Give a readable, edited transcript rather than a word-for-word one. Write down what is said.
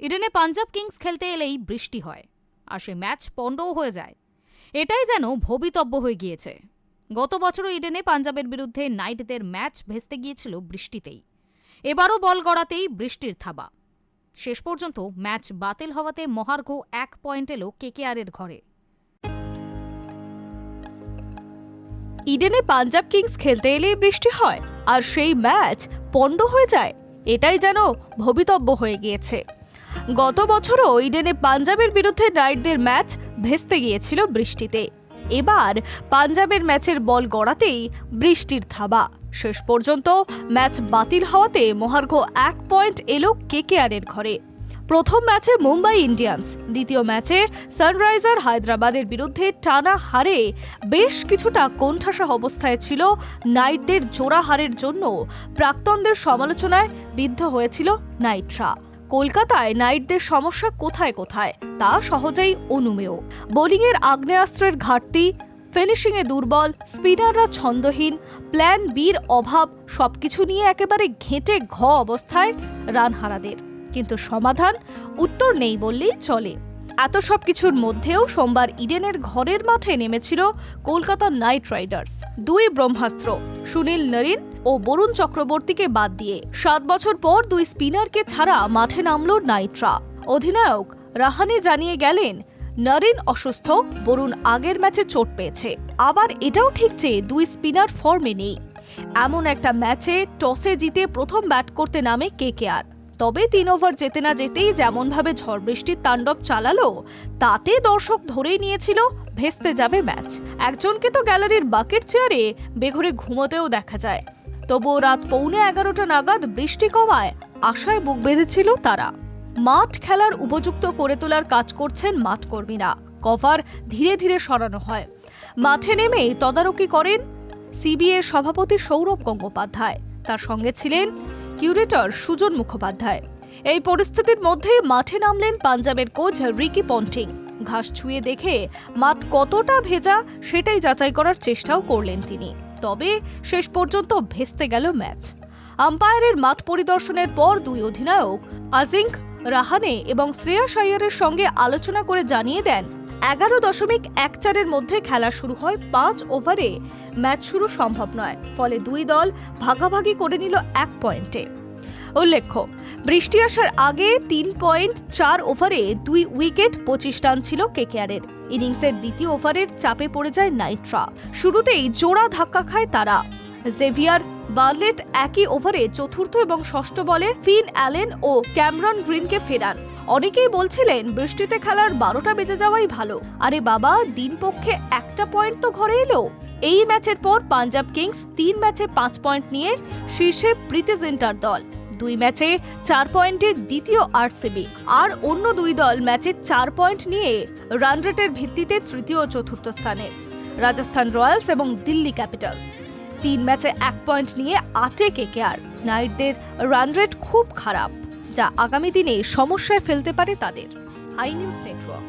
ইডেনে পাঞ্জাব কিংস খেলতে এলেই বৃষ্টি হয় আর সে ম্যাচ পণ্ডও হয়ে যায়। এটাই যেন ভবিতব্য হয়ে গিয়েছে। গত বছরও ইডেনে পাঞ্জাবের বিরুদ্ধে নাইটদের ম্যাচ ভেস্তে গিয়েছিল বৃষ্টিতেই। এবারও বল গড়াতেই বৃষ্টির থাবা। শেষ পর্যন্ত ম্যাচ বাতিল হওয়াতে মহার্ঘ 1 পয়েন্ট এলো কেকেআরের ঘরে। ইডেনে পাঞ্জাব কিংস খেলতে এলেই বৃষ্টি হয় আর সেই ম্যাচ পণ্ড হয়ে যায়, এটাই যেন ভবিতব্য হয়ে গিয়েছে। গত বছরও ইডেনে পাঞ্জাবের বিরুদ্ধে নাইটদের ম্যাচ ভেস্তে গিয়েছিল বৃষ্টিতে। এবার পাঞ্জাবের ম্যাচের বল গড়াতেই বৃষ্টির থাবা। শেষ পর্যন্ত ম্যাচ বাতিল হওয়াতে মহার্ঘ 1 পয়েন্ট এলো কেকেআরের ঘরে। প্রথম ম্যাচে মুম্বাই ইন্ডিয়ান্স, দ্বিতীয় ম্যাচে সানরাইজার হায়দ্রাবাদের বিরুদ্ধে টানা হারে বেশ কিছুটা কোণঠাসা অবস্থায় ছিল নাইটদের। জোড়া হারের জন্য প্রাক্তনদের সমালোচনায় বিদ্ধ হয়েছিল নাইটরা। কলকাতায় নাইটদের সমস্যা কোথায় কোথায় তা সহজেই অনুমেয়। বোলিংয়ের আগ্নেয়াস্ত্রের ঘাটতি, ফিনিশিংয়ে দুর্বল, স্পিনাররা ছন্দহীন, প্ল্যান বির অভাব, সবকিছু নিয়ে একেবারে ঘেঁটে অবস্থায় রানহারাদের। কিন্তু সমাধান, উত্তর নেই বললেই চলে। এত সব কিছুর মধ্যেও সোমবার ইডেনের ঘরের মাঠে নেমেছিল কলকাতা নাইট রাইডার্স। দুই ব্রহ্মাস্ত্র সুনীল নরিন ও বরুণ চক্রবর্তীকে বাদ দিয়ে 7 বছর পর দুই স্পিনারকে ছাড়া মাঠে নামল নাইটরা। অধিনায়ক রাহানে জানিয়ে গেলেন, নরিন অসুস্থ, বরুণ আগের ম্যাচে চোট পেয়েছে। আবার এটাও ঠিক যে দুই স্পিনার ফর্মে নেই। এমন একটা ম্যাচে টসে জিতে প্রথম ব্যাট করতে নামে কেকেআর। তবে 3 ওভার যেতে না যেতেই যেমনভাবে ঝড় বৃষ্টির তাণ্ডব চালালো, তাতে দর্শক ধরেই নিয়েছিল ভেস্তে যাবে ম্যাচ। একজনকে তো গ্যালারির বাকেট চেয়ারে বেঘরে ঘুমোতেও দেখা যায়। তবুও রাত 11:15 নাগাদ বৃষ্টি কমায় আশায় বুক বেঁধেছিল তারা। মাঠ খেলার উপযুক্ত করে তোলার কাজ করছেন মাঠকর্মীরা। কভার ধীরে ধীরে সরানো হয়। মাঠে নেমে তদারকি করেন সিবিএর সভাপতি সৌরভ গঙ্গোপাধ্যায়। তার সঙ্গে ছিলেন কিউরেটর সুজন মুখোপাধ্যায়। এই পরিস্থিতির মধ্যে মাঠে নামলেন পাঞ্জাবের কোচ রিকি পন্টিং। ঘাস ছুঁয়ে দেখে মাঠ কতটা ভেজা সেটাই যাচাই করার চেষ্টাও করলেন তিনি। তবে শেষ পর্যন্ত ভেস্তে গেল ম্যাচ। আম্পায়ারের মাঠ পরিদর্শনের পর দুই অধিনায়ক আজিঙ্ক রাহানে এবং শ্রেয়াস আইয়ারের সঙ্গে আলোচনা করে জানিয়ে দেন 11.14 মধ্যে খেলা শুরু হয়। 5 ওভারে ম্যাচ শুরু সম্ভব নয়, ফলে দুই দল ভাগাভাগি করে নিল 1 পয়েন্টে। উল্লেখ্য, বৃষ্টি আসার আগে 3.4 ওভারে 2 উইকেট 25 রান ছিল কেকেআরের। ইনিংসের দ্বিতীয় ওভারের চাপে পড়ে যায় নাইটরা। শুরুতেই জোড়া ধাক্কা খায় তারা। জেভিয়ার বার্লেট একই ওভারে চতুর্থ এবং ষষ্ঠ বলে ফিন অ্যালেন ও ক্যামেরন গ্রিনকে ফেরান। অনেকেই বলছিলেন বৃষ্টিতে খেলার 12টা বেজে যাওয়াই ভালো। আরে বাবা, দিন পক্ষে 1টা পয়েন্ট তো ঘরে এলো। এই ম্যাচের পর পাঞ্জাব কিংস 3 ম্যাচে 5 পয়েন্ট নিয়ে শীর্ষে প্রীতি জিন্টার দল। 2 ম্যাচে 4 পয়েন্টে দ্বিতীয় আরসিবি। আর অন্য দুই দল ম্যাচে 4 পয়েন্ট নিয়ে রান রেটের ভিত্তিতে তৃতীয় ও চতুর্থ স্থানে রাজস্থান রয়্যালস এবং দিল্লি ক্যাপিটালস। 3 ম্যাচে 1 পয়েন্ট নিয়ে 8-এ কেকেআর। নাইটদের রান রেট খুব খারাপ, যা আগামী দিনে সমস্যায় ফেলতে পারে তাদের। Hi News network.